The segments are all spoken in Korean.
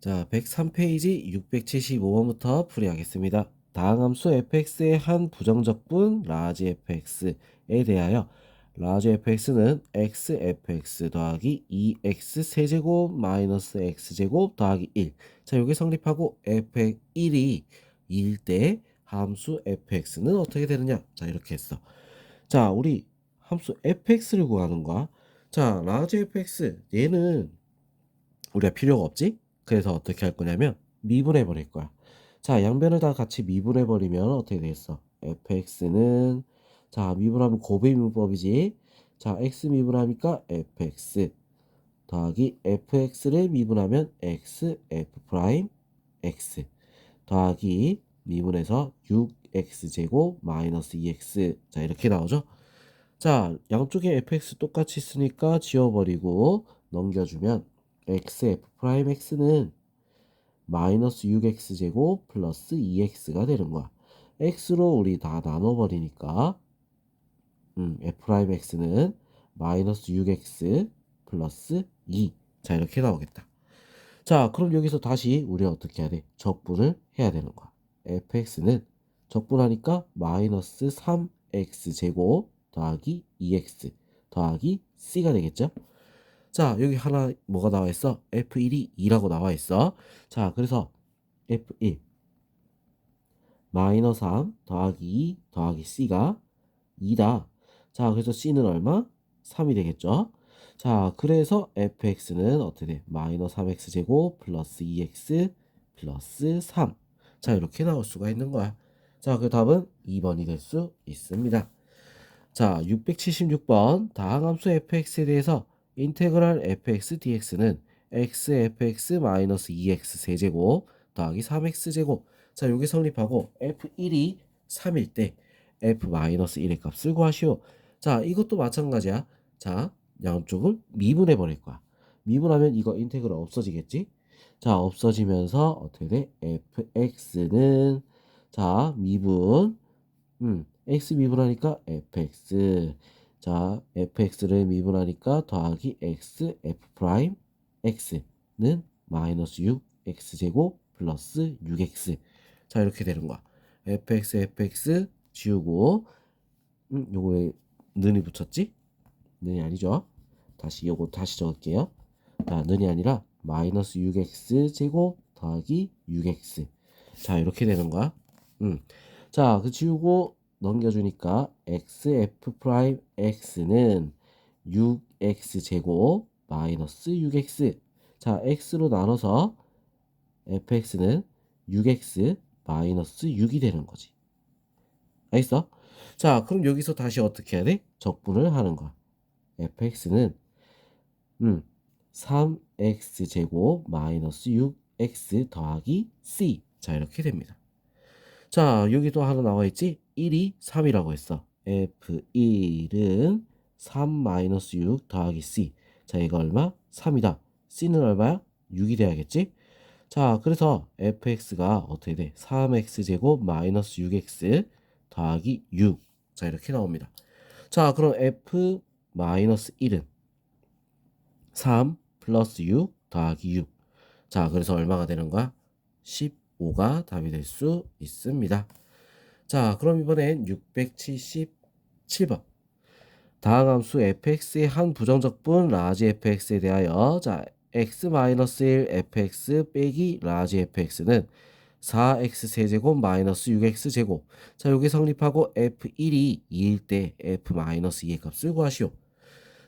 자, 103페이지 675번부터 풀이하겠습니다. 다항 함수 fx의 한 부정적분 라지 fx에 대하여 라지 fx는 xfx 더하기 2x 세제곱 마이너스 x제곱 더하기 1. 자, 요게 성립하고 f1이 2일 때 함수 fx는 어떻게 되느냐? 자, 이렇게 했어. 자, 우리 함수 fx를 구하는 거야. 자, 라지 fx 얘는 우리가 필요가 없지? 그래서 어떻게 할 거냐면 미분해 버릴 거야. 자, 양변을 다 같이 미분해 버리면 어떻게 되겠어? fx는 자, 미분하면 곱의 미분법이지. 자, x 미분하니까 fx 더하기 fx를 미분하면 x f 프라임 x 더하기 미분해서 6x 제곱 마이너스 2x. 자, 이렇게 나오죠? 자, 양쪽에 fx 똑같이 쓰니까 지워버리고 넘겨주면 xf 프라임 x는 마이너스 6x 제곱 플러스 2x가 되는 거야. x로 우리 다 나눠버리니까 f 프라임 x는 마이너스 6x 플러스 2. 자, 이렇게 나오겠다. 자, 그럼 여기서 다시 우리 어떻게 해야 돼? 적분을 해야 되는 거야. fx는 적분하니까 마이너스 3x 제곱 더하기 2x 더하기 c가 되겠죠? 자, 여기 하나 뭐가 나와 있어? f1이 2라고 나와 있어. 자, 그래서 f1 마이너스 3 더하기 2 더하기 c가 2다. 자, 그래서 c는 얼마? 3이 되겠죠? 자, 그래서 fx는 어떻게 돼? 마이너스 3x 제곱 플러스 2x 플러스 3. 자, 이렇게 나올 수가 있는 거야. 자, 그 답은 2번이 될 수 있습니다. 자, 676번 다항함수 fx에 대해서 인테그랄 fx dx는 xfx 마이너스 2x 세제곱 더하기 3x 제곱. 자, 여기 성립하고 f1이 3일 때 f 마이너스 1의 값을 구하시오. 자, 이것도 마찬가지야. 자, 양쪽을 미분해 버릴 거야. 미분하면 이거 인테그랄 없어지겠지? 자, 없어지면서 어떻게 돼? fx는 자, 미분 x 미분하니까 fx. 자, fx를 미분하니까 더하기 x f 프라임 x는 마이너스 6x 제곱 플러스 6x. 자, 이렇게 되는 거야. fx 지우고 요거 왜 는이 붙였지? 는이 아니죠? 다시 요거 다시 적을게요. 자, 는이 아니라 마이너스 6x 제곱 더하기 6x. 자, 이렇게 되는 거야. 자, 그 지우고 넘겨주니까 xf 프라임 x는 6x 제곱 마이너스 6x. 자, x로 나눠서 fx는 6x 마이너스 6이 되는 거지. 알겠어? 자, 그럼 여기서 다시 어떻게 해야 돼? 적분을 하는 거야. fx는 3x 제곱 마이너스 6x 더하기 c. 자, 이렇게 됩니다. 자, 여기도 하나 나와 있지? 1이 3이라고 했어. F1은 3-6 더하기 C. 자, 이거 얼마? 3이다. C는 얼마야? 6이 돼야겠지? 자, 그래서 fx가 어떻게 돼? 3x제곱 마이너스 6x 더하기 6. 자, 이렇게 나옵니다. 자, 그럼 f-1은 3 플러스 6 더하기 6. 자, 그래서 얼마가 되는 거야? 15가 답이 될 수 있습니다. 자, 그럼 이번엔 677번. 다항함수 fx의 한 부정적분 라지 fx에 대하여 자, x-1 fx 빼기 라지 fx는 4x 세제곱 마이너스 6x 제곱. 자, 여기 성립하고 f1이 2일 때 f-2의 값을 구하시오.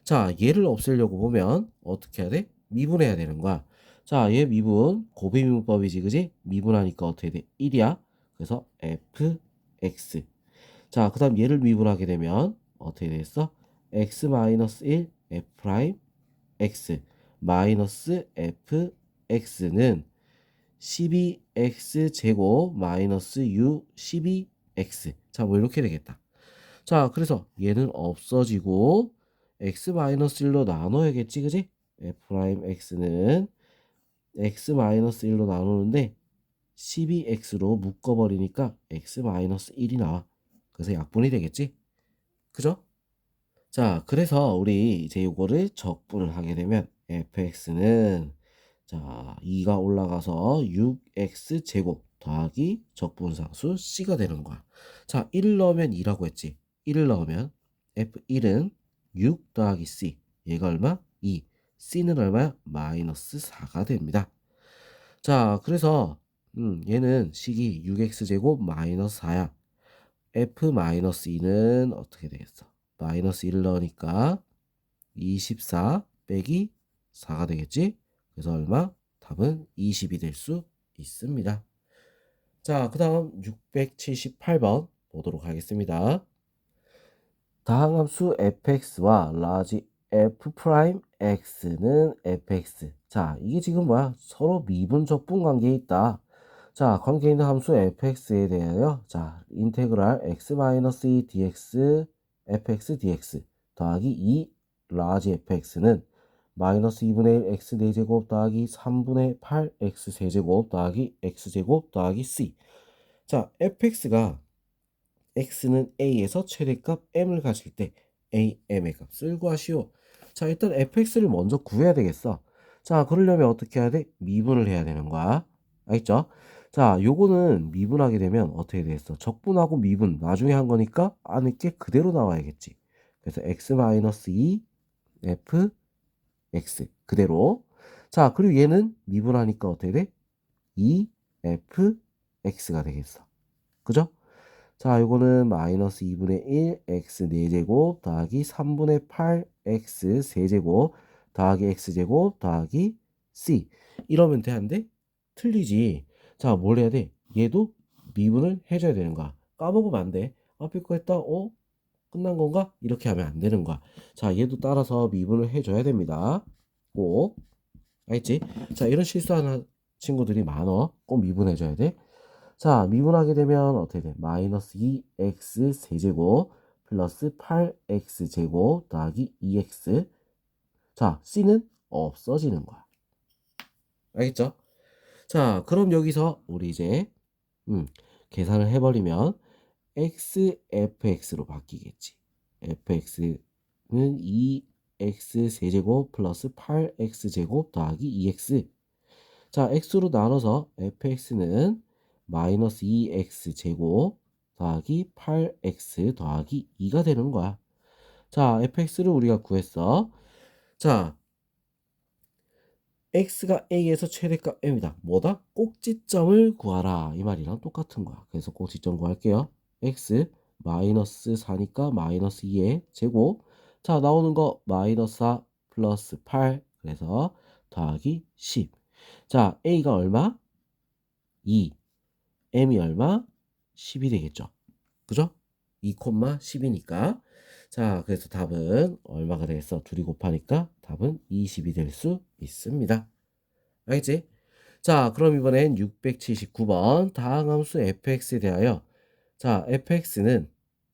자, 얘를 없애려고 보면 어떻게 해야 돼? 미분해야 되는 거야. 자, 얘 미분 곱의 미분법이지, 그지? 미분하니까 어떻게 돼? 1이야. 그래서 fx. 자, 그 다음 얘를 미분하게 되면 어떻게 되겠어? x-1 f 프라임 x 마이너스 fx는 12x 제곱 마이너스 u 12x. 자, 뭐 이렇게 되겠다. 자, 그래서 얘는 없어지고 x-1로 나눠야겠지, 그지? f 프라임 x는 x-1로 나누는데 12x로 묶어버리니까 x-1이 나와. 그래서 약분이 되겠지? 그죠? 자, 그래서 우리 이제 요거를 적분을 하게 되면 fx는 자, 2가 올라가서 6x 제곱 더하기 적분상수 c가 되는 거야. 자, 1을 넣으면 2라고 했지. 1을 넣으면 f1은 6 더하기 c. 얘가 얼마? 2. c는 얼마야? 마이너스 4가 됩니다. 자, 그래서 얘는 식이 6x 제곱 마이너스 4야. f-2는 어떻게 되겠어? 마이너스 1을 넣으니까 24 빼기 4가 되겠지? 그래서 얼마? 답은 20이 될 수 있습니다. 자, 그 다음 678번 보도록 하겠습니다. 다항함수 fx와 라지 f'x는 fx. 자, 이게 지금 뭐야? 서로 미분 적분 관계에 있다. 자, 관계 있는 함수 fx에 대하여 자, 인테그랄 x-2 dx fx dx 더하기 2 라지 fx는 마이너스 2분의 1 x 4제곱 더하기 3분의 8 x 세제곱 더하기 x제곱 더하기 c. 자, fx가 x는 a에서 최대값 m을 가질 때 am의 값을 구하시오. 자, 일단 fx를 먼저 구해야 되겠어. 자, 그러려면 어떻게 해야 돼? 미분을 해야 되는 거야. 알겠죠? 자, 요거는 미분하게 되면 어떻게 되겠어? 적분하고 미분 나중에 한 거니까 안에 게 그대로 나와야겠지. 그래서 x-2 fx 그대로. 자, 그리고 얘는 미분하니까 어떻게 돼? 2fx가 되겠어. 그죠? 자, 요거는 마이너스 2분의 1 x 4제곱 더하기 3분의 8 x 세제곱 더하기 x제곱 더하기 c. 이러면 되는데 틀리지. 자, 뭘 해야 돼? 얘도 미분을 해줘야 되는 거야. 까먹으면 안 돼. 앞에 거 했다. 끝난 건가? 이렇게 하면 안 되는 거야. 자, 얘도 따라서 미분을 해줘야 됩니다. 꼭. 알겠지? 자, 이런 실수하는 친구들이 많어. 꼭 미분해줘야 돼. 자, 미분하게 되면 어떻게 돼? 마이너스 2x 세제곱 플러스 8x 제곱 더하기 2x. 자, c는 없어지는 거야. 알겠죠? 자, 그럼 여기서 우리 이제 계산을 해버리면 xfx로 바뀌겠지. fx는 2x 세제곱 플러스 8x 제곱 더하기 2x. 자, x로 나눠서 fx는 마이너스 2x 제곱 더하기 8x 더하기 2가 되는 거야. 자, fx를 우리가 구했어. 자, x가 a에서 최대값 m이다. 뭐다? 꼭지점을 구하라. 이 말이랑 똑같은 거야. 그래서 꼭지점 구할게요. x 마이너스 4니까 마이너스 2의 제곱. 자, 나오는 거 마이너스 4 플러스 8. 그래서 더하기 10. 자, a가 얼마? 2. m이 얼마? 10이 되겠죠. 그죠? 2,10이니까. 자, 그래서 답은 얼마가 되겠어? 둘이 곱하니까 답은 20이 될 수 있습니다. 알겠지? 자, 그럼 이번엔 679번 다항함수 fx에 대하여 자, fx는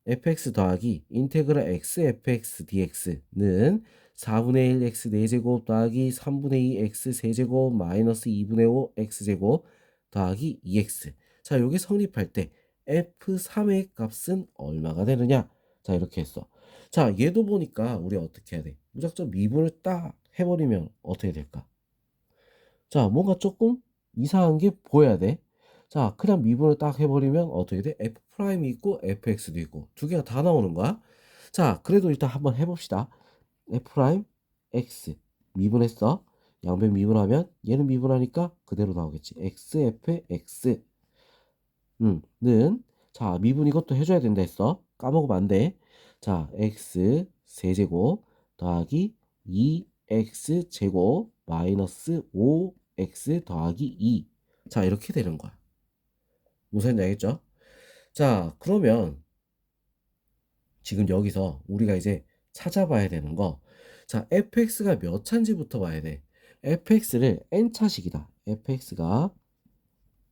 fx 더하기 인테그랄 x fx dx는 4분의 1 x 4제곱 더하기 3분의 2 x 세제곱 마이너스 2분의 5 x제곱 더하기 2x. 자, 요게 성립할 때 f3의 값은 얼마가 되느냐? 자, 이렇게 했어. 자, 얘도 보니까 우리 어떻게 해야 돼? 무작정 미분을 딱 해버리면 어떻게 될까? 자, 뭔가 조금 이상한 게 보여야 돼. 자, 그냥 미분을 딱 해버리면 어떻게 돼? F'이 있고 fx도 있고 두 개가 다 나오는 거야. 자, 그래도 일단 한번 해봅시다. F' x 미분했어. 양변 미분하면 얘는 미분하니까 그대로 나오겠지. x, f, x 는 자, 미분 이것도 해줘야 된다 했어. 까먹으면 안 돼. 자, x 세제곱 더하기 2x 제곱 마이너스 5x 더하기 2. 자, 이렇게 되는 거야. 무슨 말인지 알겠죠? 자, 그러면 지금 여기서 우리가 이제 찾아봐야 되는 거. 자, fx가 몇 차인지부터 봐야 돼. fx를 n차식이다. fx가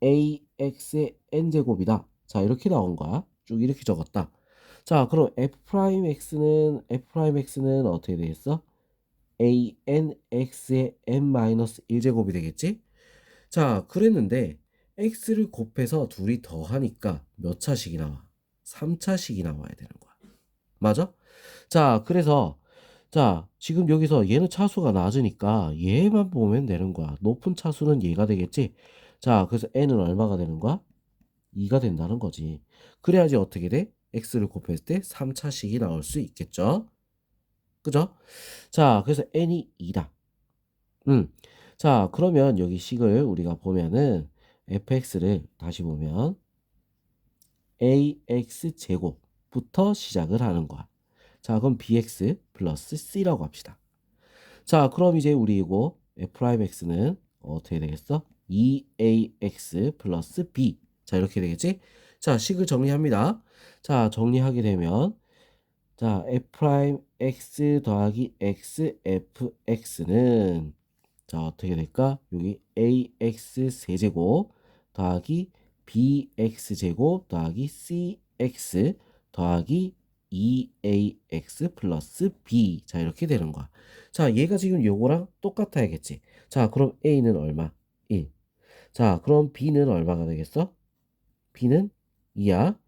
ax의 n제곱이다. 자, 이렇게 나온 거야. 쭉 이렇게 적었다. 자, 그럼 f'x는 어떻게 되겠어? anx의 n-1제곱이 되겠지? 자, 그랬는데 x를 곱해서 둘이 더하니까 몇 차식이 나와? 3차식이 나와야 되는 거야. 맞아? 자, 그래서 자, 지금 여기서 얘는 차수가 낮으니까 얘만 보면 되는 거야. 높은 차수는 얘가 되겠지? 자, 그래서 n은 얼마가 되는 거야? 2가 된다는 거지. 그래야지 어떻게 돼? x를 곱했을 때 3차식이 나올 수 있겠죠? 그죠? 자, 그래서 n이 2다. 자, 그러면 여기 식을 우리가 보면은 fx를 다시 보면 ax 제곱부터 시작을 하는 거야. 자, 그럼 bx 플러스 c라고 합시다. 자, 그럼 이제 우리 이거 f'x는 어떻게 되겠어? 2ax 플러스 b. 자, 이렇게 되겠지? 자, 식을 정리합니다. 자, 정리하게 되면 자, f'x 더하기 xfx는 자, 어떻게 될까? 여기 ax 세제곱 더하기 bx 제곱 더하기 cx 더하기 2ax 플러스 b. 자, 이렇게 되는 거야. 자, 얘가 지금 요거랑 똑같아야겠지. 자, 그럼 a는 얼마? 1. 자, 그럼 b는 얼마가 되겠어? b는 2야.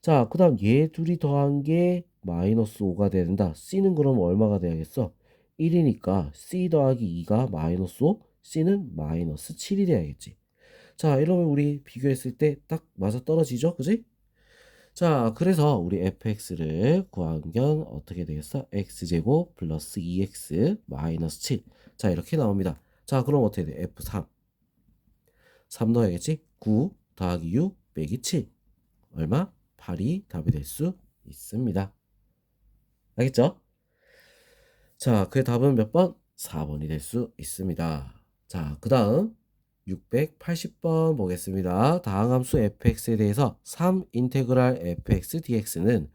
자, 그 다음 얘 둘이 더한 게 마이너스 5가 된다. C는 그럼 얼마가 돼야겠어? 1이니까 C 더하기 2가 마이너스 5, C는 마이너스 7이 돼야겠지. 자, 이러면 우리 비교했을 때 딱 맞아 떨어지죠? 그지? 자, 그래서 우리 fx를 구하면 어떻게 되겠어? x제곱 플러스 2x 마이너스 7. 자, 이렇게 나옵니다. 자, 그럼 어떻게 돼? f3. 3 넣어야겠지? 9 더하기 6 빼기 7. 얼마? 8이 답이 될 수 있습니다. 알겠죠? 자, 그 답은 몇 번? 4번이 될 수 있습니다. 자, 그 다음 680번 보겠습니다. 다음 함수 fx에 대해서 3 인테그랄 fx dx는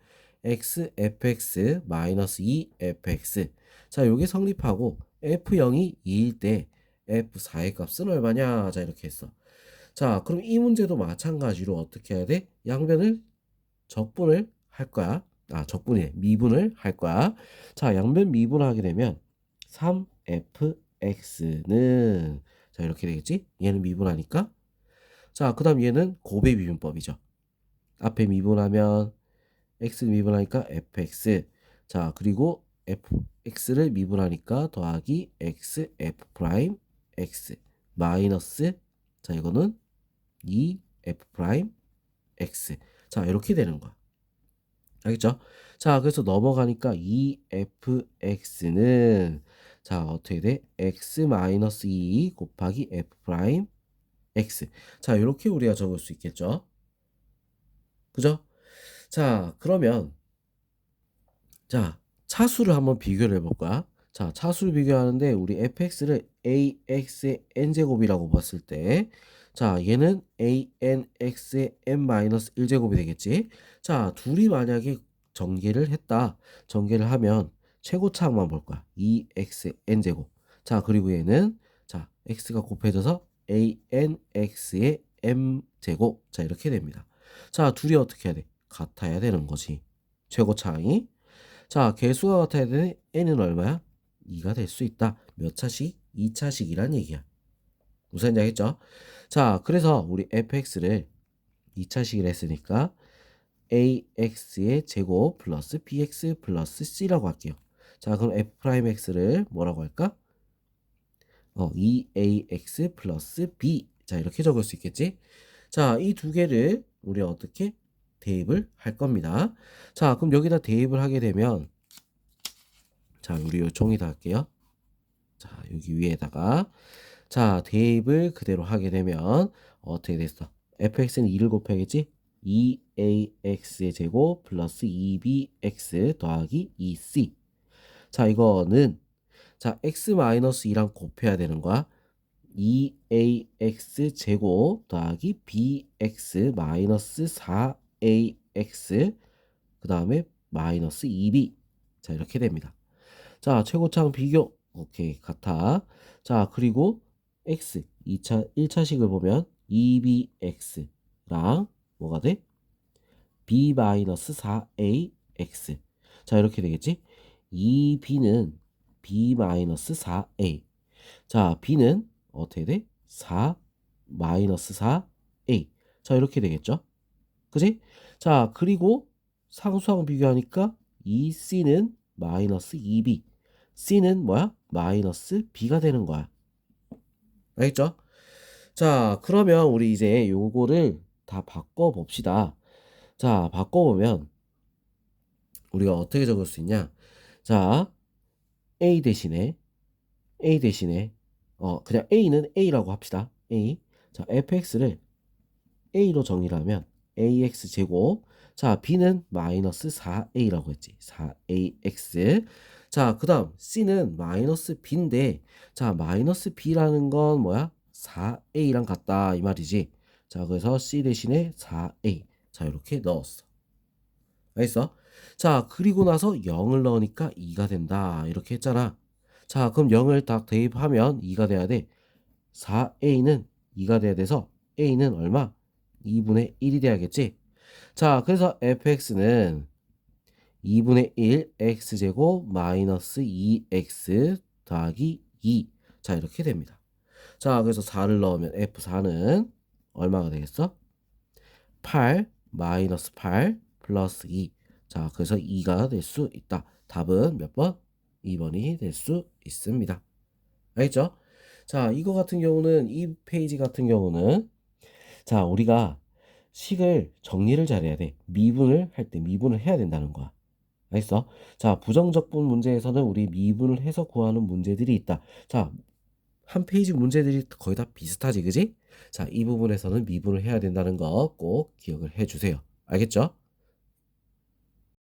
x fx 마이너스 2 fx. 자, 요게 성립하고 f0이 2일 때 f4의 값은 얼마냐? 자, 이렇게 했어. 자, 그럼 이 문제도 마찬가지로 어떻게 해야 돼? 양변을 적분을 할 거야. 적분이네. 미분을 할 거야. 자, 양변 미분을 하게 되면 3fx는 자, 이렇게 되겠지? 얘는 미분하니까. 자, 그 다음 얘는 곱의 미분법이죠. 앞에 미분하면 x 미분하니까 fx. 자, 그리고 fx를 미분하니까 더하기 x f 프라임 x 마이너스 자, 이거는 2 f 프라임 x. 자, 이렇게 되는 거야. 알겠죠? 자, 그래서 넘어가니까 2fx는 자, 어떻게 돼? x-2 곱하기 f 프라임 x. 자, 이렇게 우리가 적을 수 있겠죠? 그죠? 자, 그러면 자, 차수를 한번 비교를 해볼 거야. 자, 차수를 비교하는데 우리 fx를 ax의 n제곱이라고 봤을 때 자, 얘는 anx의 n-1제곱이 되겠지. 자, 둘이 만약에 전개를 했다. 전개를 하면 최고차항만 볼 거야. 2x의 n제곱. 자, 그리고 얘는 자, x가 곱해져서 anx의 m제곱. 자, 이렇게 됩니다. 자, 둘이 어떻게 해야 돼? 같아야 되는 거지. 최고차항이. 자, 개수가 같아야 되는 n은 얼마야? 2가 될 수 있다. 몇 차식? 2차식이란 얘기야. 무슨 얘기 알겠죠? 자, 그래서 우리 fx를 2차식을 했으니까 ax의 제곱 플러스 bx 플러스 c라고 할게요. 자, 그럼 f'x를 뭐라고 할까? 2ax 플러스 b. 자, 이렇게 적을 수 있겠지? 자, 이 두 개를 우리 어떻게 대입을 할 겁니다. 자, 그럼 여기다 대입을 하게 되면 자, 우리 요 종이다 할게요. 자, 여기 위에다가 자, 대입을 그대로 하게 되면 어떻게 됐어? fx는 2를 곱해야겠지? 2ax의 제곱 플러스 2bx 더하기 2c. 자, 이거는 자, x-2랑 곱해야 되는 거야. 2ax 제곱 더하기 bx 마이너스 4ax 그 다음에 마이너스 2b. 자, 이렇게 됩니다. 자, 최고차항 비교. 오케이, 같아. 자, 그리고 x 1차식을 보면 2bx랑 뭐가 돼? b-4ax. 자, 이렇게 되겠지? 2b는 b-4a. 자, b는 어떻게 돼? 4-4a. 자, 이렇게 되겠죠? 그지? 자, 그리고 상수항 비교하니까 2c는 마이너스 2b. C는 뭐야? 마이너스 B가 되는 거야. 알겠죠? 자, 그러면 우리 이제 요거를 다 바꿔봅시다. 자, 바꿔보면 우리가 어떻게 적을 수 있냐? 자, A 대신에 그냥 A는 A라고 합시다. A. 자, fx를 A로 정의를 하면 ax 제곱. 자, B는 마이너스 4A라고 했지. 4AX. 자, 그 다음 C는 마이너스 B인데, 자, 마이너스 B라는 건 뭐야? 4A랑 같다 이 말이지. 자, 그래서 C 대신에 4A. 자, 이렇게 넣었어. 알겠어? 자, 그리고 나서 0을 넣으니까 2가 된다 이렇게 했잖아. 자, 그럼 0을 딱 대입하면 2가 돼야 돼. 4A는 2가 돼야 돼서 A는 얼마? 2분의 1이 돼야겠지? 자, 그래서 fx는 2분의 1 x제곱 마이너스 2x 더하기 2. 자, 이렇게 됩니다. 자, 그래서 4를 넣으면 f4는 얼마가 되겠어? 8 마이너스 8 플러스 2. 자, 그래서 2가 될 수 있다. 답은 몇 번? 2번이 될 수 있습니다. 알겠죠? 자, 이거 같은 경우는 이 페이지 같은 경우는 자, 우리가 식을 정리를 잘해야 돼. 미분을 할 때 미분을 해야 된다는 거야. 알겠어? 자, 부정적분 문제에서는 우리 미분을 해서 구하는 문제들이 있다. 자, 한 페이지 문제들이 거의 다 비슷하지, 그지? 자, 이 부분에서는 미분을 해야 된다는 거 꼭 기억을 해 주세요. 알겠죠?